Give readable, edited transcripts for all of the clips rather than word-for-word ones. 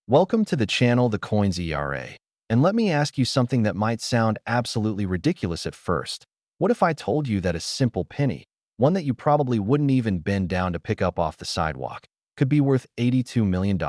Welcome to the channel The Coins ERA. And let me ask you something that might sound absolutely ridiculous at first. What if I told you that a simple penny, one that you probably wouldn't even bend down to pick up off the sidewalk, could be worth $82 million?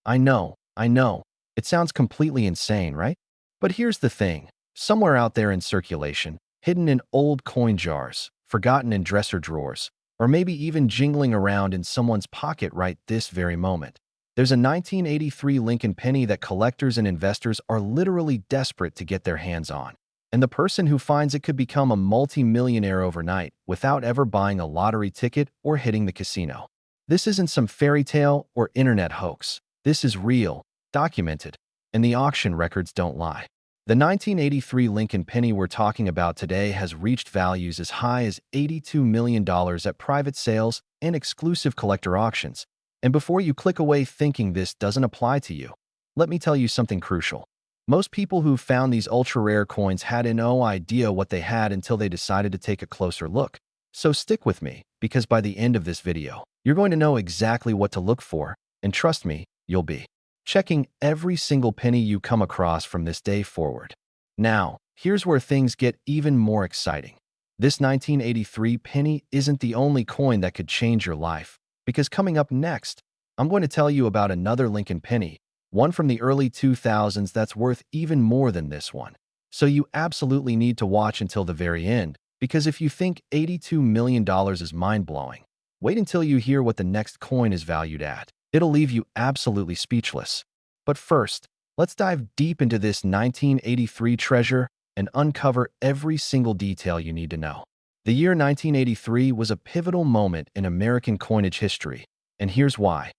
I know. It sounds completely insane, right? But here's the thing. Somewhere out there in circulation, hidden in old coin jars, forgotten in dresser drawers, or maybe even jingling around in someone's pocket right this very moment, there's a 1983 Lincoln penny that collectors and investors are literally desperate to get their hands on. And the person who finds it could become a multi-millionaire overnight without ever buying a lottery ticket or hitting the casino. This isn't some fairy tale or internet hoax. This is real, documented, and the auction records don't lie. The 1983 Lincoln penny we're talking about today has reached values as high as $82 million at private sales and exclusive collector auctions. And before you click away thinking this doesn't apply to you, let me tell you something crucial. Most people who found these ultra-rare coins had no idea what they had until they decided to take a closer look. So stick with me, because by the end of this video, you're going to know exactly what to look for, and trust me, you'll be checking every single penny you come across from this day forward. Now, here's where things get even more exciting. This 1983 penny isn't the only coin that could change your life. Because coming up next, I'm going to tell you about another Lincoln penny, one from the early 2000s that's worth even more than this one. So you absolutely need to watch until the very end, because if you think $82 million is mind-blowing, wait until you hear what the next coin is valued at. It'll leave you absolutely speechless. But first, let's dive deep into this 1983 treasure and uncover every single detail you need to know. The year 1983 was a pivotal moment in American coinage history, and here's why.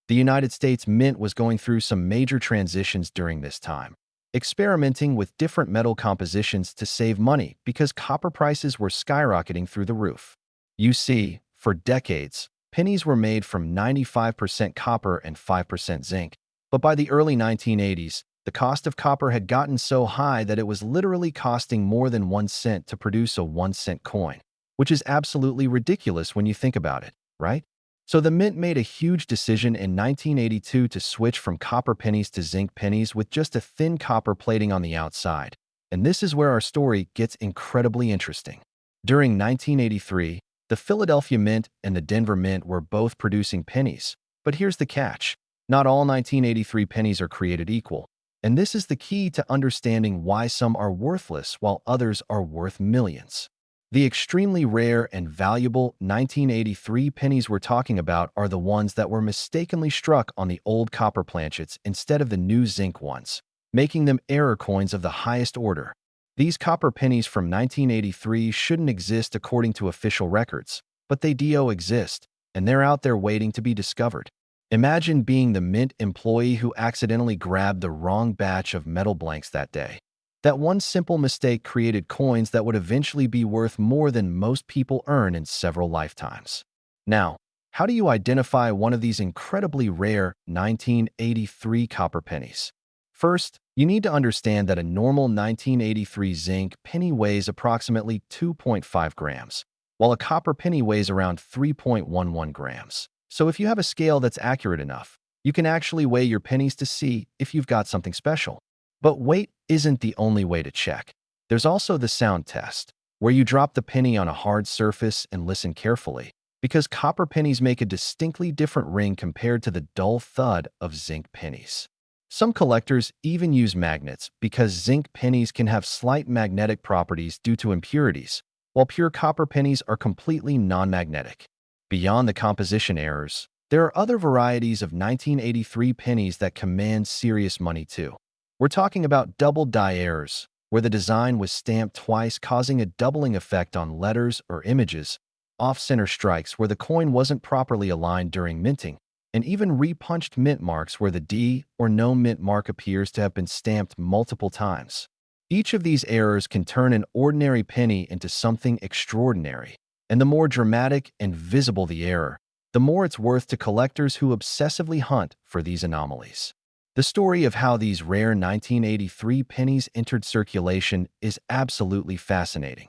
The United States Mint was going through some major transitions during this time, experimenting with different metal compositions to save money because copper prices were skyrocketing through the roof. You see, for decades, pennies were made from 95% copper and 5% zinc, but by the early 1980s, the cost of copper had gotten so high that it was literally costing more than 1 cent to produce a 1-cent coin, which is absolutely ridiculous when you think about it, right? So the Mint made a huge decision in 1982 to switch from copper pennies to zinc pennies with just a thin copper plating on the outside. And this is where our story gets incredibly interesting. During 1983, the Philadelphia Mint and the Denver Mint were both producing pennies. But here's the catch. Not all 1983 pennies are created equal. And this is the key to understanding why some are worthless while others are worth millions. The extremely rare and valuable 1983 pennies we're talking about are the ones that were mistakenly struck on the old copper planchets instead of the new zinc ones, making them error coins of the highest order. These copper pennies from 1983 shouldn't exist according to official records, but they do exist, and they're out there waiting to be discovered. Imagine being the Mint employee who accidentally grabbed the wrong batch of metal blanks that day. That one simple mistake created coins that would eventually be worth more than most people earn in several lifetimes. Now, how do you identify one of these incredibly rare 1983 copper pennies? First, you need to understand that a normal 1983 zinc penny weighs approximately 2.5 grams, while a copper penny weighs around 3.11 grams. So if you have a scale that's accurate enough, you can actually weigh your pennies to see if you've got something special. But weight isn't the only way to check. There's also the sound test, where you drop the penny on a hard surface and listen carefully, because copper pennies make a distinctly different ring compared to the dull thud of zinc pennies. Some collectors even use magnets because zinc pennies can have slight magnetic properties due to impurities, while pure copper pennies are completely non-magnetic. Beyond the composition errors, there are other varieties of 1983 pennies that command serious money too. We're talking about double die errors, where the design was stamped twice causing a doubling effect on letters or images, off-center strikes where the coin wasn't properly aligned during minting, and even repunched mint marks where the D or no mint mark appears to have been stamped multiple times. Each of these errors can turn an ordinary penny into something extraordinary. And the more dramatic and visible the error, the more it's worth to collectors who obsessively hunt for these anomalies. The story of how these rare 1983 pennies entered circulation is absolutely fascinating.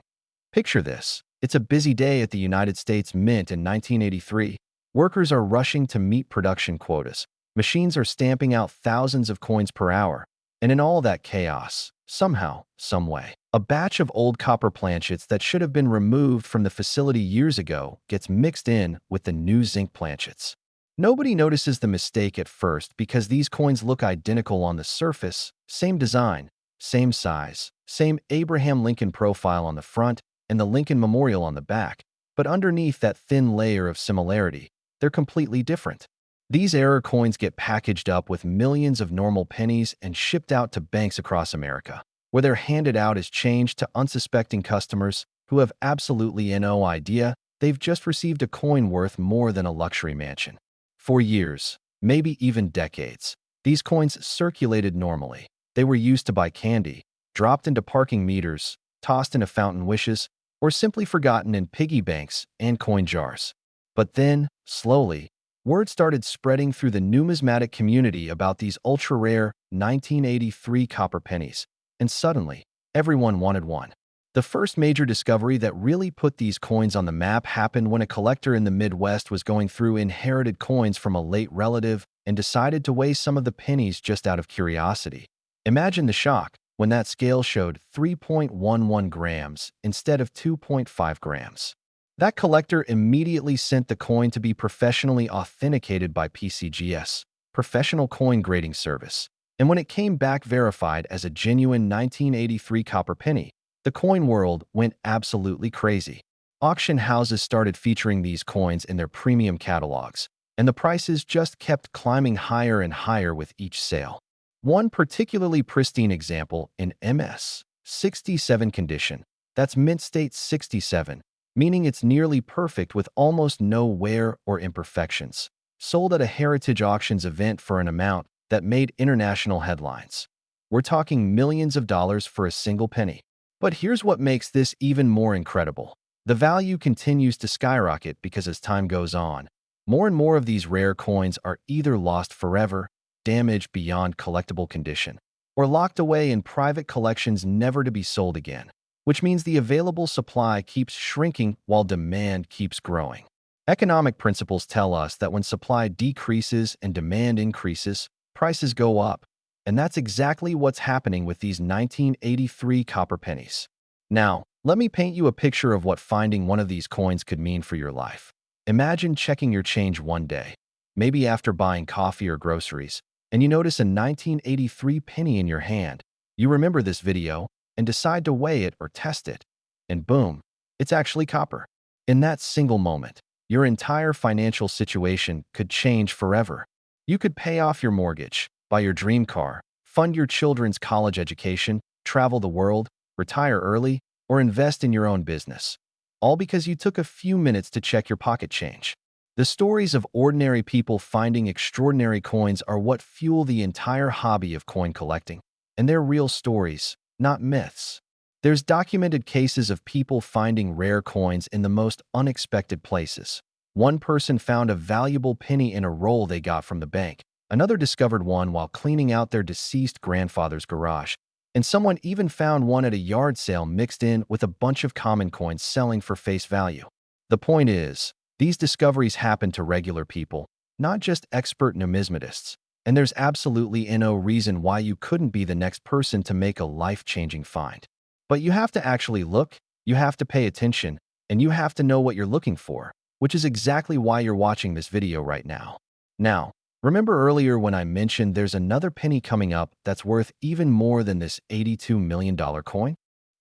Picture this. It's a busy day at the United States Mint in 1983. Workers are rushing to meet production quotas, Machines are stamping out thousands of coins per hour, and in all that chaos, somehow, someway, a batch of old copper planchets that should have been removed from the facility years ago gets mixed in with the new zinc planchets. Nobody notices the mistake at first because these coins look identical on the surface, same design, same size, same Abraham Lincoln profile on the front and the Lincoln Memorial on the back, but underneath that thin layer of similarity, they're completely different. These error coins get packaged up with millions of normal pennies and shipped out to banks across America, where they're handed out as change to unsuspecting customers who have absolutely no idea they've just received a coin worth more than a luxury mansion. For years, maybe even decades, these coins circulated normally. They were used to buy candy, dropped into parking meters, tossed into fountain wishes, or simply forgotten in piggy banks and coin jars. But then, slowly, word started spreading through the numismatic community about these ultra-rare 1983 copper pennies, and suddenly, everyone wanted one. The first major discovery that really put these coins on the map happened when a collector in the Midwest was going through inherited coins from a late relative and decided to weigh some of the pennies just out of curiosity. Imagine the shock when that scale showed 3.11 grams instead of 2.5 grams. That collector immediately sent the coin to be professionally authenticated by PCGS, Professional Coin Grading Service, and when it came back verified as a genuine 1983 copper penny, the coin world went absolutely crazy. Auction houses started featuring these coins in their premium catalogs, and the prices just kept climbing higher and higher with each sale. One particularly pristine example in MS 67 condition, that's mint state 67, meaning it's nearly perfect with almost no wear or imperfections, sold at a Heritage Auctions event for an amount that made international headlines. We're talking millions of dollars for a single penny. But here's what makes this even more incredible. The value continues to skyrocket because as time goes on, more and more of these rare coins are either lost forever, damaged beyond collectible condition, or locked away in private collections never to be sold again, which means the available supply keeps shrinking while demand keeps growing. Economic principles tell us that when supply decreases and demand increases, prices go up. And that's exactly what's happening with these 1983 copper pennies. Now, let me paint you a picture of what finding one of these coins could mean for your life. Imagine checking your change one day, maybe after buying coffee or groceries, and you notice a 1983 penny in your hand. You remember this video and decide to weigh it or test it, and boom, it's actually copper. In that single moment, your entire financial situation could change forever. You could pay off your mortgage, buy your dream car, fund your children's college education, travel the world, retire early, or invest in your own business. All because you took a few minutes to check your pocket change. The stories of ordinary people finding extraordinary coins are what fuel the entire hobby of coin collecting. And they're real stories, not myths. There's documented cases of people finding rare coins in the most unexpected places. One person found a valuable penny in a roll they got from the bank. Another discovered one while cleaning out their deceased grandfather's garage, and someone even found one at a yard sale mixed in with a bunch of common coins selling for face value. The point is, these discoveries happen to regular people, not just expert numismatists, and there's absolutely no reason why you couldn't be the next person to make a life-changing find. But you have to actually look, you have to pay attention, and you have to know what you're looking for, which is exactly why you're watching this video right now. Now, remember earlier when I mentioned there's another penny coming up that's worth even more than this $82 million coin?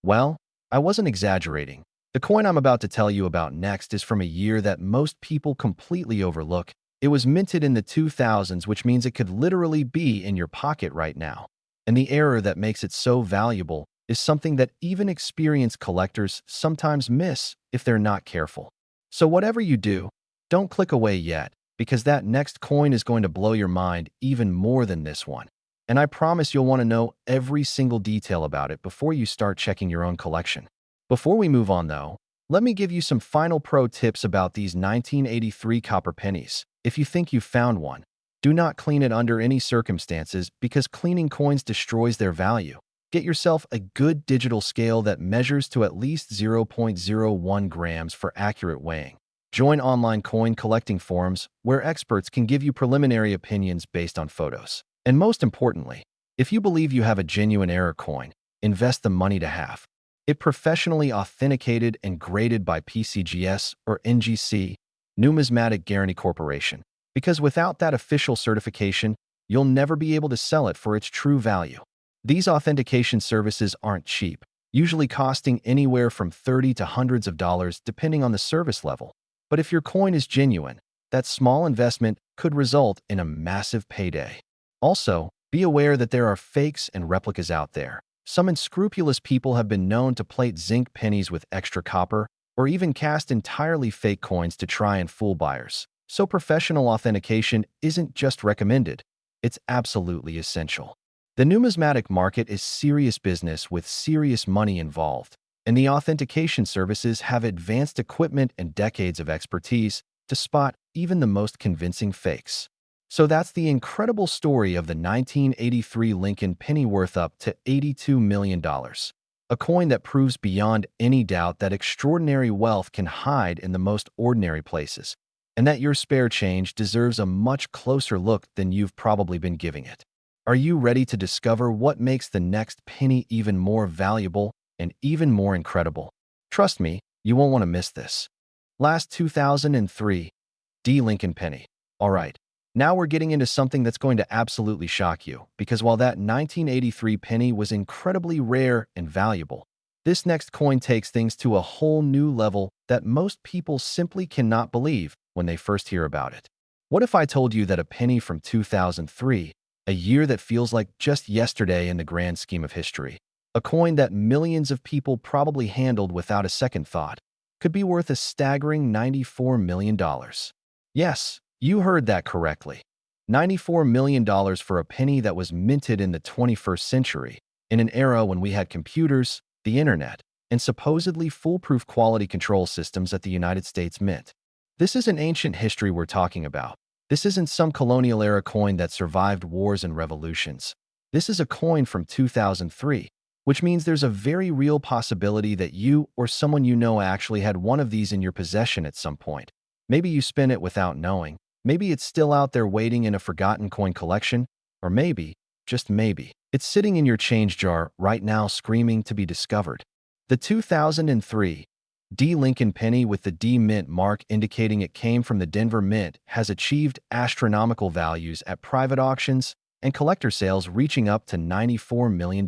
Well, I wasn't exaggerating. The coin I'm about to tell you about next is from a year that most people completely overlook. It was minted in the 2000s, which means it could literally be in your pocket right now. And the error that makes it so valuable is something that even experienced collectors sometimes miss if they're not careful. So whatever you do, don't click away yet, because that next coin is going to blow your mind even more than this one. And I promise you'll want to know every single detail about it before you start checking your own collection. Before we move on though, let me give you some final pro tips about these 1983 copper pennies. If you think you've found one, do not clean it under any circumstances because cleaning coins destroys their value. Get yourself a good digital scale that measures to at least 0.01 grams for accurate weighing. Join online coin collecting forums where experts can give you preliminary opinions based on photos. And most importantly, if you believe you have a genuine error coin, invest the money to have it professionally authenticated and graded by PCGS or NGC, Numismatic Guarantee Corporation, because without that official certification, you'll never be able to sell it for its true value. These authentication services aren't cheap, usually costing anywhere from $30 to hundreds of dollars depending on the service level. But if your coin is genuine, that small investment could result in a massive payday. Also, be aware that there are fakes and replicas out there. Some unscrupulous people have been known to plate zinc pennies with extra copper, or even cast entirely fake coins to try and fool buyers. So professional authentication isn't just recommended, it's absolutely essential. The numismatic market is serious business with serious money involved, and the authentication services have advanced equipment and decades of expertise to spot even the most convincing fakes. So that's the incredible story of the 1983 Lincoln penny worth up to $82 million. A coin that proves beyond any doubt that extraordinary wealth can hide in the most ordinary places, and that your spare change deserves a much closer look than you've probably been giving it. Are you ready to discover what makes the next penny even more valuable and even more incredible? Trust me, you won't want to miss this. Last 2003, TWO Lincoln Penny. All right, now we're getting into something that's going to absolutely shock you, because while that 1983 penny was incredibly rare and valuable, this next coin takes things to a whole new level that most people simply cannot believe when they first hear about it. What if I told you that a penny from 2003, a year that feels like just yesterday in the grand scheme of history, a coin that millions of people probably handled without a second thought, could be worth a staggering $94 million? Yes, you heard that correctly. $94 million for a penny that was minted in the 21st century, in an era when we had computers, the internet, and supposedly foolproof quality control systems at the United States Mint. This is an ancient history we're talking about. This isn't some colonial-era coin that survived wars and revolutions. This is a coin from 2003, which means there's a very real possibility that you or someone you know actually had one of these in your possession at some point. Maybe you spent it without knowing. Maybe it's still out there waiting in a forgotten coin collection. Or maybe, just maybe, it's sitting in your change jar right now screaming to be discovered. The 2003 TWO Lincoln Penny with the D Mint mark indicating it came from the Denver Mint has achieved astronomical values at private auctions and collector sales reaching up to $94 million.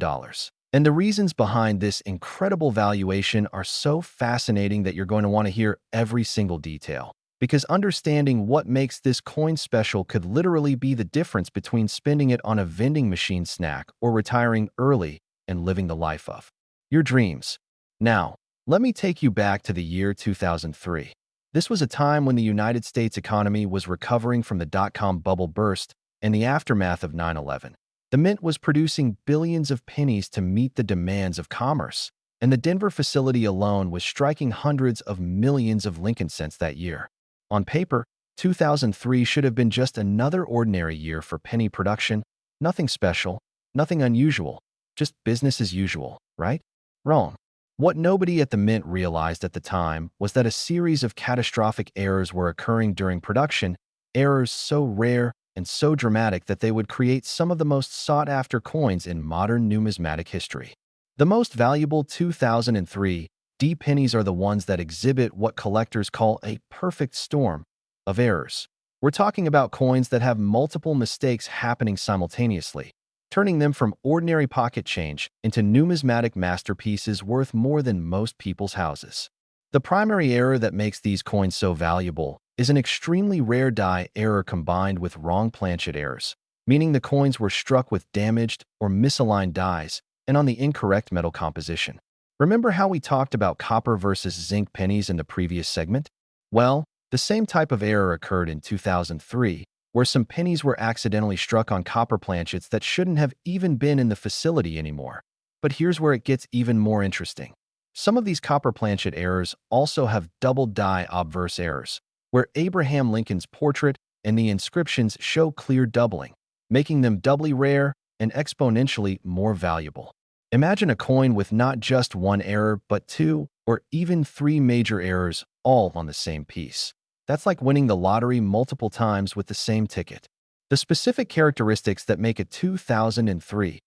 And the reasons behind this incredible valuation are so fascinating that you're going to want to hear every single detail. Because understanding what makes this coin special could literally be the difference between spending it on a vending machine snack or retiring early and living the life of your dreams. Now, let me take you back to the year 2003. This was a time when the United States economy was recovering from the dot-com bubble burst and the aftermath of 9/11. The Mint was producing billions of pennies to meet the demands of commerce, and the Denver facility alone was striking hundreds of millions of Lincoln cents that year. On paper, 2003 should have been just another ordinary year for penny production. Nothing special, nothing unusual, just business as usual, right? Wrong. What nobody at the Mint realized at the time was that a series of catastrophic errors were occurring during production, errors so rare and so dramatic that they would create some of the most sought-after coins in modern numismatic history. The most valuable 2003 D pennies are the ones that exhibit what collectors call a perfect storm of errors. We're talking about coins that have multiple mistakes happening simultaneously, turning them from ordinary pocket change into numismatic masterpieces worth more than most people's houses. The primary error that makes these coins so valuable is an extremely rare die error combined with wrong planchet errors, meaning the coins were struck with damaged or misaligned dies and on the incorrect metal composition. Remember how we talked about copper versus zinc pennies in the previous segment? Well, the same type of error occurred in 2003, where some pennies were accidentally struck on copper planchets that shouldn't have even been in the facility anymore. But here's where it gets even more interesting. Some of these copper planchet errors also have double die obverse errors, where Abraham Lincoln's portrait and the inscriptions show clear doubling, making them doubly rare and exponentially more valuable. Imagine a coin with not just one error, but 2 or even 3 major errors all on the same piece. That's like winning the lottery multiple times with the same ticket. The specific characteristics that make a 2003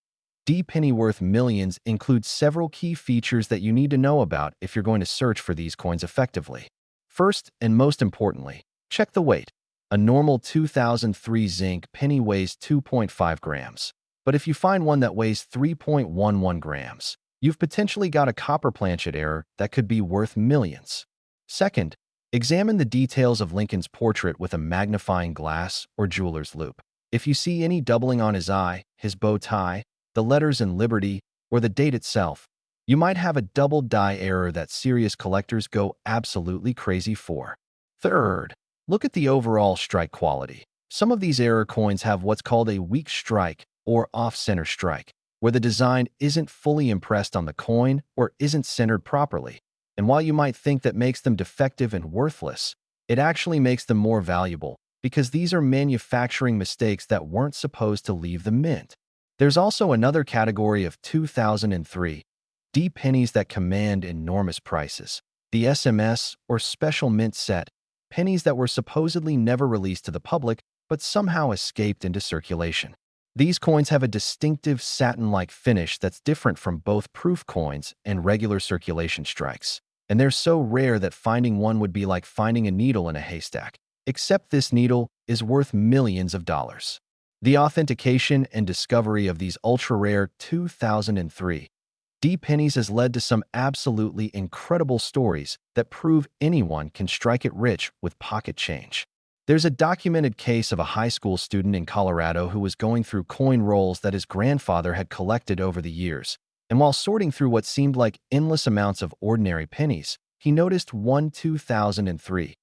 D penny worth millions include several key features that you need to know about if you're going to search for these coins effectively. First, and most importantly, check the weight. A normal 2003 zinc penny weighs 2.5 grams. But if you find one that weighs 3.11 grams, you've potentially got a Copper Planchet Error that could be worth millions. Second, examine the details of Lincoln's portrait with a magnifying glass or jeweler's loupe. If you see any doubling on his eye, his bow tie, the letters in Liberty, or the date itself, you might have a double die error that serious collectors go absolutely crazy for. Third, look at the overall strike quality. Some of these error coins have what's called a weak strike or off-center strike, where the design isn't fully impressed on the coin or isn't centered properly. And while you might think that makes them defective and worthless, it actually makes them more valuable because these are manufacturing mistakes that weren't supposed to leave the mint. There's also another category of 2003 D pennies that command enormous prices. The SMS or special mint set, pennies that were supposedly never released to the public but somehow escaped into circulation. These coins have a distinctive satin-like finish that's different from both proof coins and regular circulation strikes. And they're so rare that finding one would be like finding a needle in a haystack. Except this needle is worth millions of dollars. The authentication and discovery of these ultra-rare 2003 D pennies has led to some absolutely incredible stories that prove anyone can strike it rich with pocket change. There's a documented case of a high school student in Colorado who was going through coin rolls that his grandfather had collected over the years, and while sorting through what seemed like endless amounts of ordinary pennies, he noticed one 2003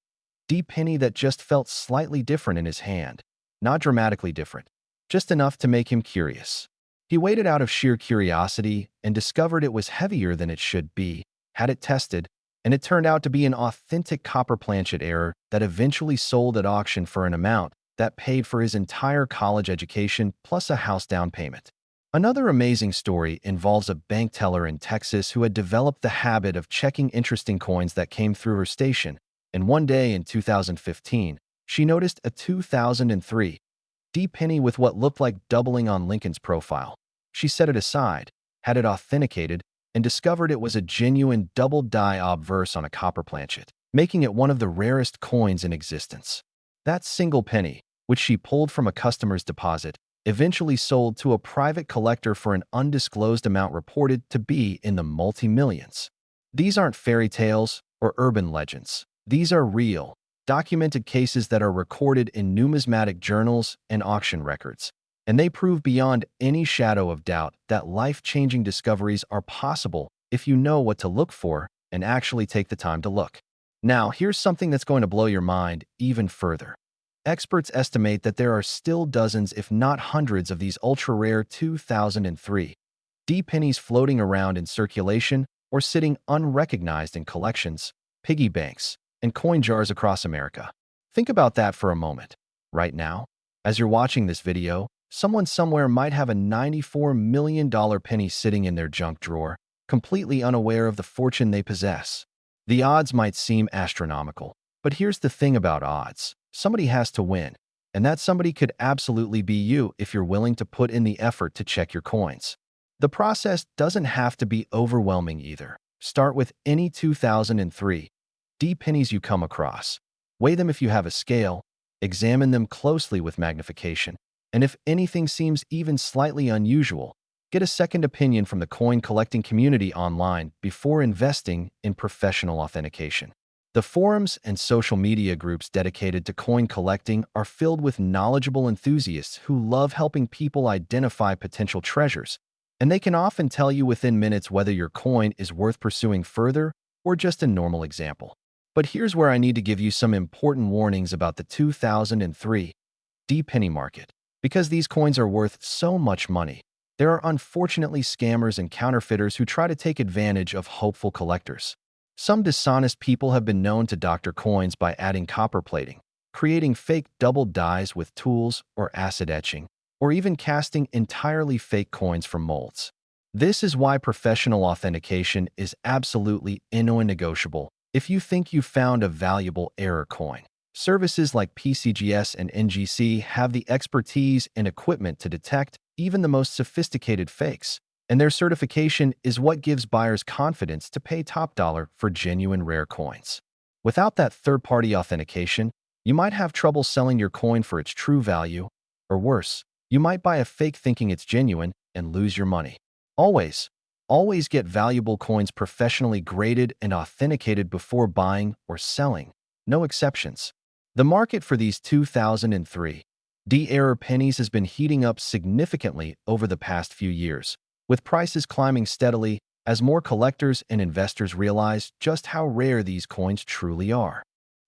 D penny that just felt slightly different in his hand. Not dramatically different, just enough to make him curious. He weighed it out of sheer curiosity and discovered it was heavier than it should be, had it tested, and it turned out to be an authentic Copper Planchet Error that eventually sold at auction for an amount that paid for his entire college education plus a house down payment. Another amazing story involves a bank teller in Texas who had developed the habit of checking interesting coins that came through her station, and one day in 2015, she noticed a 2003 D penny with what looked like doubling on Lincoln's profile. She set it aside, had it authenticated, and discovered it was a genuine double die obverse on a copper planchet, making it one of the rarest coins in existence. That single penny, which she pulled from a customer's deposit, eventually sold to a private collector for an undisclosed amount reported to be in the multi-millions. These aren't fairy tales or urban legends. These are real, documented cases that are recorded in numismatic journals and auction records, and they prove beyond any shadow of doubt that life-changing discoveries are possible if you know what to look for and actually take the time to look. Now, here's something that's going to blow your mind even further. Experts estimate that there are still dozens, if not hundreds, of these ultra-rare 2003 D pennies floating around in circulation or sitting unrecognized in collections, piggy banks, and coin jars across America. Think about that for a moment. Right now, as you're watching this video, someone somewhere might have a $94 million penny sitting in their junk drawer, completely unaware of the fortune they possess. The odds might seem astronomical, but here's the thing about odds. Somebody has to win, and that somebody could absolutely be you if you're willing to put in the effort to check your coins. The process doesn't have to be overwhelming either. Start with any 2003 D pennies you come across. Weigh them if you have a scale, examine them closely with magnification, and if anything seems even slightly unusual, get a second opinion from the coin collecting community online before investing in professional authentication. The forums and social media groups dedicated to coin collecting are filled with knowledgeable enthusiasts who love helping people identify potential treasures, and they can often tell you within minutes whether your coin is worth pursuing further or just a normal example. But here's where I need to give you some important warnings about the 2003 D penny market. Because these coins are worth so much money, there are unfortunately scammers and counterfeiters who try to take advantage of hopeful collectors. Some dishonest people have been known to doctor coins by adding copper plating, creating fake double dies with tools or acid etching, or even casting entirely fake coins from molds. This is why professional authentication is absolutely non-negotiable if you think you found a valuable error coin. Services like PCGS and NGC have the expertise and equipment to detect even the most sophisticated fakes, and their certification is what gives buyers confidence to pay top dollar for genuine rare coins. Without that third-party authentication, you might have trouble selling your coin for its true value, or worse, you might buy a fake thinking it's genuine and lose your money. Always, always get valuable coins professionally graded and authenticated before buying or selling. No exceptions. The market for these 2003 D-error pennies has been heating up significantly over the past few years, with prices climbing steadily as more collectors and investors realize just how rare these coins truly are.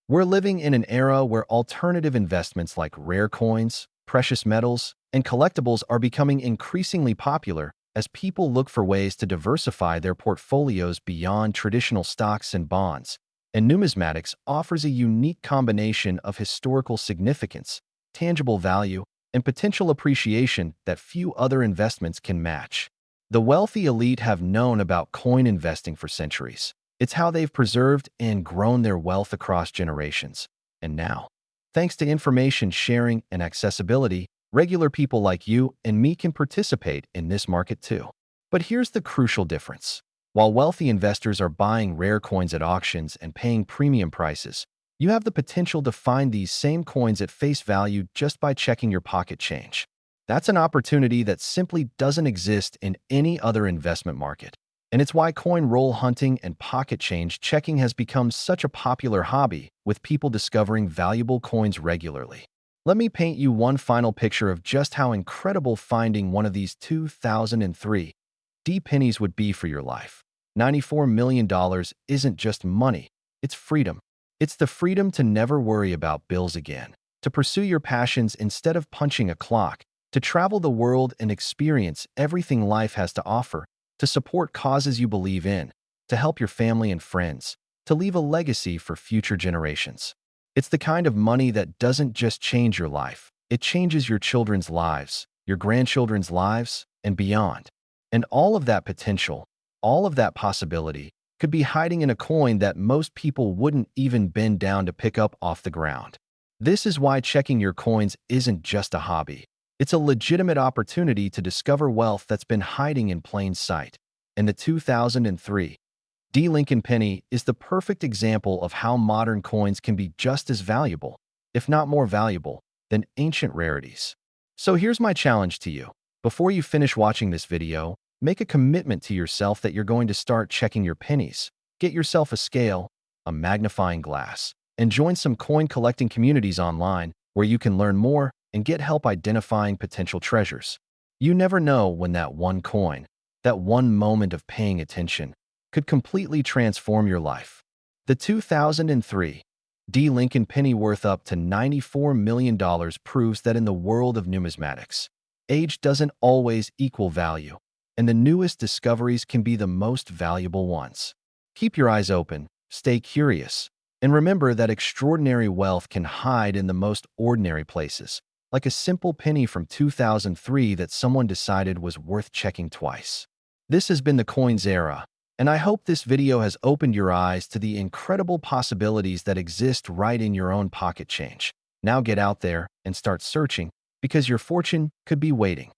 We're living in an era where alternative investments like rare coins, precious metals, and collectibles are becoming increasingly popular as people look for ways to diversify their portfolios beyond traditional stocks and bonds. And numismatics offers a unique combination of historical significance, tangible value, and potential appreciation that few other investments can match. The wealthy elite have known about coin investing for centuries. It's how they've preserved and grown their wealth across generations. And now, thanks to information sharing and accessibility, regular people like you and me can participate in this market too. But here's the crucial difference. While wealthy investors are buying rare coins at auctions and paying premium prices, you have the potential to find these same coins at face value just by checking your pocket change. That's an opportunity that simply doesn't exist in any other investment market. And it's why coin roll hunting and pocket change checking has become such a popular hobby, with people discovering valuable coins regularly. Let me paint you one final picture of just how incredible finding one of these 2003 D pennies would be for your life. $94 million isn't just money, it's freedom. It's the freedom to never worry about bills again, to pursue your passions instead of punching a clock, to travel the world and experience everything life has to offer, to support causes you believe in, to help your family and friends, to leave a legacy for future generations. It's the kind of money that doesn't just change your life, it changes your children's lives, your grandchildren's lives, and beyond. And all of that potential, all of that possibility, could be hiding in a coin that most people wouldn't even bend down to pick up off the ground. This is why checking your coins isn't just a hobby. It's a legitimate opportunity to discover wealth that's been hiding in plain sight. And the 2003 D. Lincoln Penny is the perfect example of how modern coins can be just as valuable, if not more valuable, than ancient rarities. So here's my challenge to you. Before you finish watching this video, make a commitment to yourself that you're going to start checking your pennies. Get yourself a scale, a magnifying glass, and join some coin collecting communities online where you can learn more and get help identifying potential treasures. You never know when that one coin, that one moment of paying attention, could completely transform your life. The 2003 D. Lincoln Penny worth up to $94 million proves that in the world of numismatics, age doesn't always equal value, and the newest discoveries can be the most valuable ones. Keep your eyes open, stay curious, and remember that extraordinary wealth can hide in the most ordinary places, like a simple penny from 2003 that someone decided was worth checking twice. This has been the Coins Era, and I hope this video has opened your eyes to the incredible possibilities that exist right in your own pocket change. Now get out there and start searching, because your fortune could be waiting.